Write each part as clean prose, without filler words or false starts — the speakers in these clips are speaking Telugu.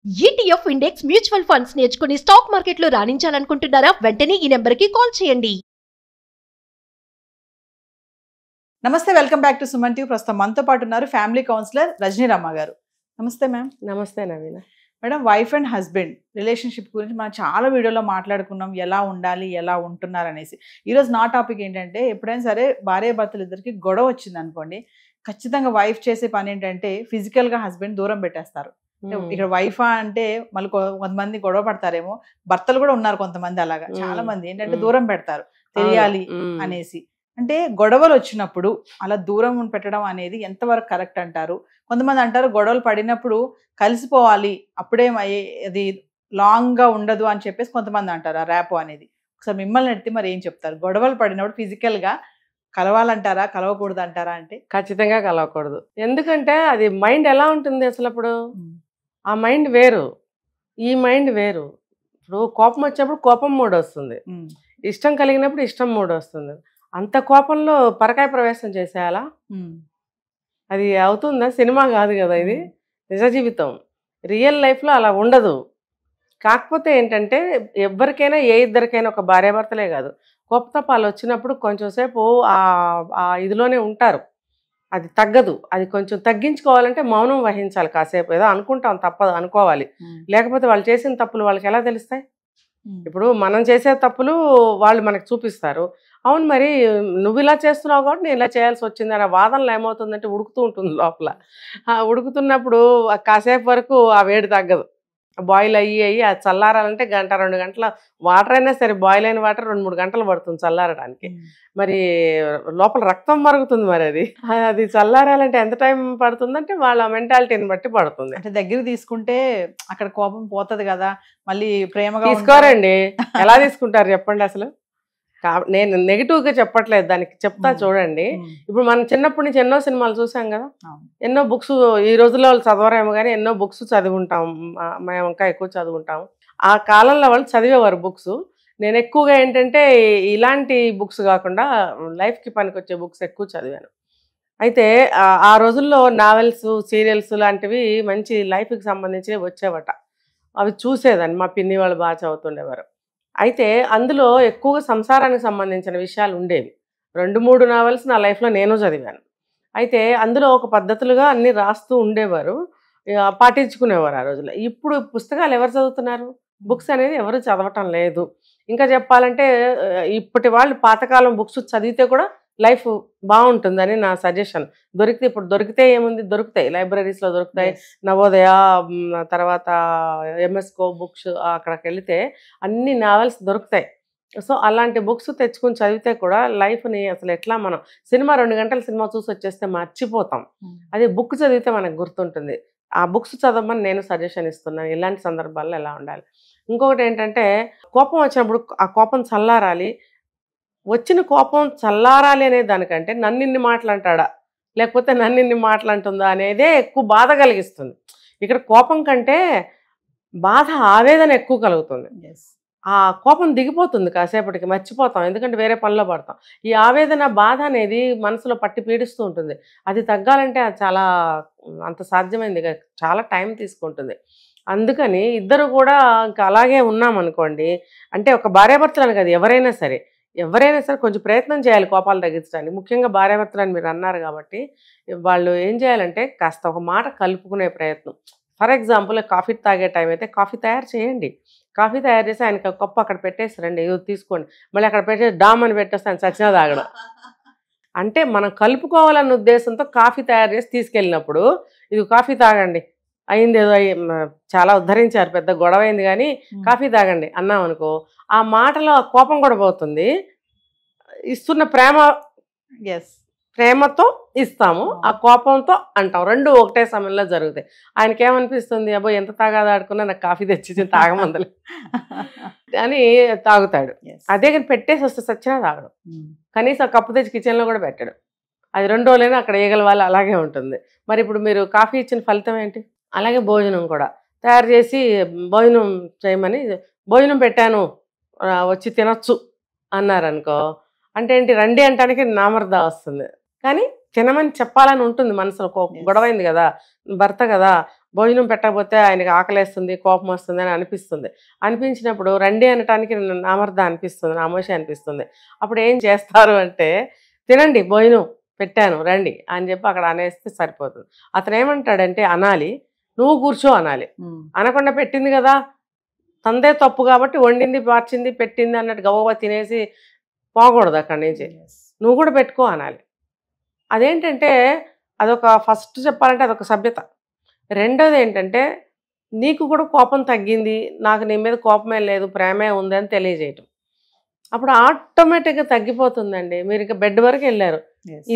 ETF ఇండెక్స్ మ్యూచువల్ ఫండ్స్ నేర్చుకుని స్టాక్ మార్కెట్లో రాణించాలనుకుంటున్నారా? వెంటనే ఈ నెంబర్కి కాల్ చేయండి. నమస్తే, welcome back to Suman TV. ప్రస్తుతం మనతో పాటు ఉన్నారు ఫ్యామిలీ కౌన్సిలర్ రజనీ రమ్మ గారు. నమస్తే మ్యామ్. నమస్తే Naveena. Madam, wife and husband relationship గురించి మనం చాలా వీడియోలో మాట్లాడుకున్నాం, ఎలా ఉండాలి, ఎలా ఉంటున్నారు అనేసి. ఈరోజు నా టాపిక్ ఏంటంటే, ఎప్పుడైనా సరే భార్యాభర్తలు ఇద్దరికి గొడవ వచ్చింది అనుకోండి, ఖచ్చితంగా వైఫ్ చేసే పని ఏంటంటే ఫిజికల్గా హస్బెండ్ దూరం పెట్టేస్తారు. ఇక్కడ వైఫా అంటే మళ్ళీ కొంతమంది గొడవ పడతారేమో, భర్తలు కూడా ఉన్నారు కొంతమంది అలాగా. చాలా మంది ఏంటంటే దూరం పెడతారు తెలియాలి అనేసి. అంటే గొడవలు వచ్చినప్పుడు అలా దూరం పెట్టడం అనేది ఎంతవరకు కరెక్ట్ అంటారు? కొంతమంది అంటారు గొడవలు పడినప్పుడు కలిసిపోవాలి, అప్పుడే అది లాంగ్ గా ఉండదు అని చెప్పేసి కొంతమంది అంటారు ఆ ర్యాపో అనేది. ఒకసారి మిమ్మల్ని అడిగితే మరి ఏం చెప్తారు? గొడవలు పడినప్పుడు ఫిజికల్ గా కలవాలంటారా, కలవకూడదు అంటారా? అంటే ఖచ్చితంగా కలవకూడదు. ఎందుకంటే అది మైండ్ ఎలా ఉంటుంది అసలు? అప్పుడు ఆ మైండ్ వేరు, ఈ మైండ్ వేరు. ఇప్పుడు కోపం వచ్చినప్పుడు కోపం మూడ్ వస్తుంది, ఇష్టం కలిగినప్పుడు ఇష్టం మూడ్ వస్తుంది. అంత కోపంలో పరకాయ ప్రవేశం చేసేయాలా? అది అవుతుందా? సినిమా కాదు కదా ఇది, నిజ జీవితం. రియల్ లైఫ్లో అలా ఉండదు. కాకపోతే ఏంటంటే ఎవరికైనా, ఏ ఇద్దరికైనా, ఒక భార్యాభర్తలే కాదు, కోపతాపాలు వచ్చినప్పుడు కొంచెం సేపు ఆ ఇదిలోనే ఉంటారు. అది తగ్గదు. అది కొంచెం తగ్గించుకోవాలంటే మౌనం వహించాలి కాసేపు. ఏదో అనుకుంటాం, తప్పదు, అనుకోవాలి. లేకపోతే వాళ్ళు చేసిన తప్పులు వాళ్ళకి ఎలా తెలుస్తాయి? ఇప్పుడు మనం చేసే తప్పులు వాళ్ళు మనకు చూపిస్తారు. అవును, మరి నువ్వు ఇలా చేస్తున్నావు కాబట్టి నేను ఇలా చేయాల్సి వచ్చింది అనే వాదనలు ఏమవుతుందంటే ఉడుకుతూ ఉంటుంది లోపల. ఉడుకుతున్నప్పుడు కాసేపు వరకు ఆ వేడి తగ్గదు. బాయిల్ అయ్యి అది చల్లారాలంటే గంట 2 గంటల వాటర్ అయినా సరే, బాయిల్ అయిన వాటర్ 2-3 గంటలు పడుతుంది చల్లారడానికి. మరి లోపల రక్తం మరుగుతుంది. మరి అది చల్లారాలంటే ఎంత టైం పడుతుందంటే వాళ్ళ మెంటాలిటీని బట్టి పడుతుంది. అంటే దగ్గర తీసుకుంటే అక్కడ కోపం పోతుంది కదా, మళ్ళీ ప్రేమగా తీసుకోరండి. ఎలా తీసుకుంటారు చెప్పండి అసలు? నేను నెగిటివ్గా చెప్పట్లేదు, దానికి చెప్తా చూడండి. ఇప్పుడు మనం చిన్నప్పటి నుంచి ఎన్నో సినిమాలు చూసాం కదా, ఎన్నో బుక్స్, ఈ రోజుల్లో వాళ్ళు చదవరేమో కానీ ఎన్నో బుక్స్ చదివి ఉంటాం. మేము ఇంకా ఎక్కువ చదువుకుంటాం. ఆ కాలంలో వాళ్ళు చదివేవారు బుక్స్. నేను ఎక్కువగా ఏంటంటే ఇలాంటి బుక్స్ కాకుండా లైఫ్కి పనికొచ్చే బుక్స్ ఎక్కువ చదివాను. అయితే ఆ రోజుల్లో నావెల్స్, సీరియల్స్ లాంటివి మంచి లైఫ్కి సంబంధించినవి వచ్చేవట. అవి చూసేదాన్ని, మా పిన్ని వాళ్ళు బాగా చదువుతుండేవారు. అయితే అందులో ఎక్కువగా సంసారానికి సంబంధించిన విషయాలు ఉండేవి. 2-3 నావెల్స్ నా లైఫ్లో నేను చదివాను. అయితే అందులో ఒక పద్ధతులుగా అన్నీ రాస్తూ ఉండేవారు, పాటించుకునేవారు ఆ రోజుల్లో. ఇప్పుడు పుస్తకాలు ఎవరు చదువుతున్నారు? బుక్స్ అనేది ఎవరు చదవటం లేదు. ఇంకా చెప్పాలంటే ఇప్పటి వాళ్ళు పాతకాలం బుక్స్ చదివితే కూడా లైఫ్ బాగుంటుందని నా సజెషన్. ఇప్పుడు దొరికితే ఏముంది, దొరుకుతాయి, లైబ్రరీస్లో దొరుకుతాయి. నవోదయ, తర్వాత ఎంఎస్కో బుక్స్, అక్కడికి వెళితే అన్ని నావెల్స్ దొరుకుతాయి. సో అలాంటి బుక్స్ తెచ్చుకుని చదివితే కూడా లైఫ్ని అసలు ఎట్లా, మనం సినిమా 2 గంటల సినిమా చూసి వచ్చేస్తే మర్చిపోతాం. అదే బుక్ చదివితే మనకు గుర్తుంటుంది. ఆ బుక్స్ చదవమని నేను సజెషన్ ఇస్తున్నాను ఇలాంటి సందర్భాల్లో ఎలా ఉండాలి. ఇంకొకటి ఏంటంటే, కోపం వచ్చినప్పుడు ఆ కోపం చల్లారాలి. వచ్చిన కోపం చల్లారాలి అనే దానికంటే నన్నిన్ని మాటలు అంటాడా, లేకపోతే నన్నిన్ని మాటలు అంటుందా అనేదే ఎక్కువ బాధ కలిగిస్తుంది. ఇక్కడ కోపం కంటే బాధ, ఆవేదన ఎక్కువ కలుగుతుంది. ఆ కోపం దిగిపోతుంది కాసేపటికి, మర్చిపోతాం, ఎందుకంటే వేరే పనిలో పడతాం. ఈ ఆవేదన, బాధ అనేది మనసులో పట్టి పీడిస్తూ ఉంటుంది. అది తగ్గాలంటే అది చాలా, అంత సాధ్యమైంది చాలా టైం తీసుకుంటుంది. అందుకని ఇద్దరు కూడా ఇంకా అలాగే ఉన్నామనుకోండి, అంటే ఒక భార్యాభర్తలు కాదు, ఎవరైనా సరే కొంచెం ప్రయత్నం చేయాలి కోపాలు తగ్గించడానికి. ముఖ్యంగా భార్యాభర్తలని మీరు అన్నారు కాబట్టి వాళ్ళు ఏం చేయాలంటే కాస్త ఒక మాట కలుపుకునే ప్రయత్నం. ఫర్ ఎగ్జాంపుల్, కాఫీ తాగే టైం అయితే కాఫీ తయారు చేయండి. కాఫీ తయారు చేసి ఆయనకి కప్పు అక్కడ పెట్టేస్తారండి, ఇది తీసుకోండి, మళ్ళీ అక్కడ పెట్టేసి డామ్ అని పెట్టేస్తే ఆయన చచ్చినా తాగడం. అంటే మనం కలుపుకోవాలన్న ఉద్దేశంతో కాఫీ తయారు చేసి తీసుకెళ్ళినప్పుడు, ఇది కాఫీ తాగండి, అయింది ఏదో చాలా ఉద్ధరించారు, పెద్ద గొడవ అయింది కానీ కాఫీ తాగండి అన్నాం అనుకో, ఆ మాటలో కోపం కూడా పోతుంది. ఇస్తున్న ప్రేమతో ఇస్తాము, ఆ కోపంతో అంటాం, రెండు ఒకటే సమయంలో జరుగుతాయి. ఆయనకేమనిపిస్తుంది, అబ్బో ఎంత తాగాదాడుకున్నా నాకు కాఫీ తెచ్చి తాగమందలే అని తాగుతాడు. అదే కానీ పెట్టేసి వస్తే సచ్చినా తాగడం, కనీసం కప్పు తెచ్చి కిచెన్లో కూడా పెట్టాడు. అది 2 రోజులైనా అక్కడ ఈగల వాళ్ళు అలాగే ఉంటుంది. మరి ఇప్పుడు మీరు కాఫీ ఇచ్చిన ఫలితం ఏంటి? అలాగే భోజనం కూడా తయారు చేసి భోజనం చేయమని, భోజనం పెట్టాను వచ్చి తినచ్చు అన్నారనుకో, అంటే ఏంటి, రండి అంటానికి నామర్దా వస్తుంది. కానీ తినమని చెప్పాలని ఉంటుంది మనసులో. గొడవైంది కదా, భర్త కదా, భోజనం పెట్టకపోతే ఆయనకి ఆకలేస్తుంది, కోపం వస్తుంది అని అనిపించినప్పుడు రండి అనటానికి నామర్ద అనిపిస్తుంది, నామోషి అనిపిస్తుంది. అప్పుడు ఏం చేస్తారు అంటే, తినండి భోజనం పెట్టాను రండి అని చెప్పి అక్కడ అనేస్తే సరిపోతుంది. అతను ఏమంటాడంటే అనాలి, నువ్వు కూర్చో అనాలి. అనకుండా పెట్టింది కదా, తందే తప్పు కాబట్టి వండింది మార్చింది పెట్టింది అన్నట్టు గవ్వ తినేసి పోకూడదు అక్కడి నుంచి. నువ్వు కూడా పెట్టుకో అనాలి. అదేంటంటే అదొక ఫస్ట్ చెప్పాలంటే అదొక సభ్యత. రెండోది ఏంటంటే నీకు కూడా కోపం తగ్గింది, నాకు నీ మీద కోపమే లేదు ప్రేమే ఉంది అని తెలియజేయటం. అప్పుడు ఆటోమేటిక్గా తగ్గిపోతుందండి. మీరు ఇక బెడ్ వరకు వెళ్ళారు.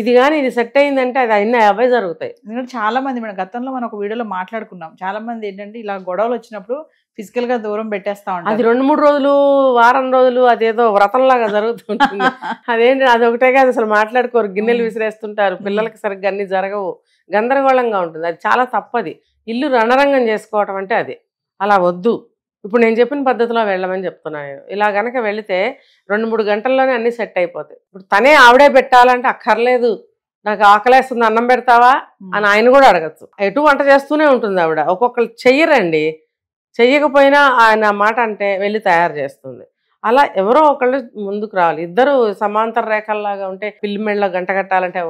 ఇది కానీ ఇది సెట్ అయిందంటే అది అన్నీ అవే జరుగుతాయి. ఎందుకంటే చాలా మంది మేడం గతంలో మనం ఒక వీడియోలో మాట్లాడుకున్నాం, చాలా మంది ఏంటంటే ఇలా గొడవలు వచ్చినప్పుడు ఫిజికల్ గా దూరం పెట్టేస్తా ఉంటారు. అది 2-3 రోజులు, వారం రోజులు అదేదో వ్రతంలాగా జరుగుతుంటుంది. అదేంటి అది ఒకటే కాదు, అసలు మాట్లాడుకోరు, గిన్నెలు విసిరేస్తుంటారు, పిల్లలకి సరిగ్గా అన్ని జరగవు, గందరగోళంగా ఉంటుంది. అది చాలా తప్పది. ఇల్లు రణరంగం చేసుకోవటం అంటే అది అలా వద్దు. ఇప్పుడు నేను చెప్పిన పద్ధతిలో వెళ్ళమని చెప్తున్నాను. ఇలా గనక వెళితే 2-3 గంటల్లోనే అన్ని సెట్ అయిపోతాయి. ఇప్పుడు తనే ఆవిడే పెట్టాలంటే అక్కర్లేదు, నాకు ఆకలేస్తుంది అన్నం పెడతావా అని ఆయన కూడా అడగచ్చు. ఎటు వంట చేస్తూనే ఉంటుంది ఆవిడ. ఒక్కొక్కరు చెయ్యరండి, చెయ్యకపోయినా ఆయన మాట అంటే వెళ్ళి తయారు చేస్తుంది. అలా ఎవరో ఒకళ్ళు ముందుకు రావాలి. ఇద్దరు సమాంతర రేఖల్లాగా ఉంటే పిల్లి మెళ్ళలో గంట కట్టాలంటే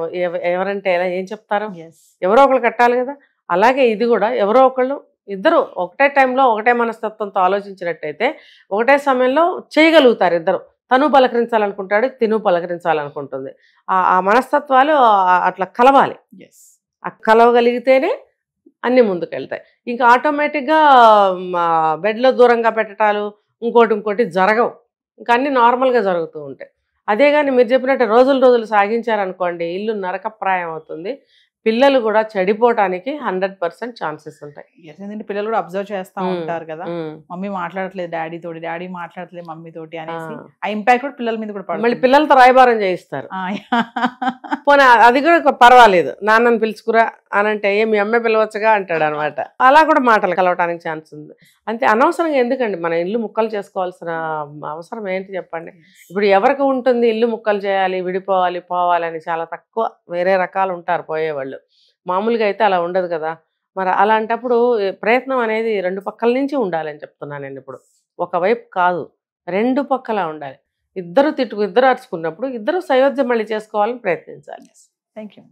ఎవరంటే ఎలా ఏం చెప్తారు? ఎవరో ఒకళ్ళు కట్టాలి కదా. అలాగే ఇది కూడా ఎవరో ఒకళ్ళు, ఇద్దరు ఒకటే టైంలో ఒకటే మనస్తత్వంతో ఆలోచించినట్టయితే ఒకటే సమయంలో చేయగలుగుతారు ఇద్దరు. తను పలకరించాలనుకుంటాడు, తిను పలకరించాలనుకుంటుంది. ఆ మనస్తత్వాలు అట్లా కలవాలి. ఆ కలవగలిగితేనే అన్నీ ముందుకెళ్తాయి. ఇంకా ఆటోమేటిక్గా బెడ్లో దూరంగా పెట్టడాలు ఇంకోటి జరగవు. ఇంకా అన్నీ నార్మల్గా జరుగుతూ ఉంటాయి. అదే కానీ మీరు చెప్పినట్టు రోజులు సాగించారనుకోండి, ఇల్లు నరకప్రాయం అవుతుంది. పిల్లలు కూడా చెడిపోవటానికి 100% ఛాన్సెస్ ఉంటాయి. ఎందుకంటే పిల్లలు కూడా అబ్జర్వ్ చేస్తూ ఉంటారు కదా, మమ్మీ మాట్లాడట్లేదు డాడీ తోటి, డాడీ మాట్లాడట్లేదు మమ్మీ తోటి అనేసి. ఆ ఇంపాక్ట్ కూడా పిల్లల మీద కూడా పడుతుంది. మళ్ళీ పిల్లలతో రాయబారం చేయిస్తారు. పోనీ అది కూడా పర్వాలేదు, నాన్నని పిలుచుకురా అనంటే మీ అమ్మాయి పిలవచ్చుగా అంటాడు అనమాట. అలా కూడా మాటలు కలవటానికి ఛాన్స్ ఉంది. అంతే అనవసరంగా ఎందుకండి మన ఇల్లు ముక్కలు చేసుకోవాల్సిన అవసరం ఏంటి చెప్పండి. ఇప్పుడు ఎవరికి ఉంటుంది ఇల్లు ముక్కలు చేయాలి, విడిపోవాలి, పోవాలని? చాలా తక్కువ, వేరే రకాలు ఉంటారు పోయేవాళ్ళు. మామూలుగా అయితే అలా ఉండదు కదా. మరి అలాంటప్పుడు ప్రయత్నం అనేది 2 పక్కల నుంచి ఉండాలని చెప్తున్నాను నేను. ఇప్పుడు ఒకవైపు కాదు, 2 పక్కలా ఉండాలి. ఇద్దరు అరుచుకున్నప్పుడు ఇద్దరు సయోధ్య మళ్ళీ చేసుకోవాలని ప్రయత్నించాలి. Thank you.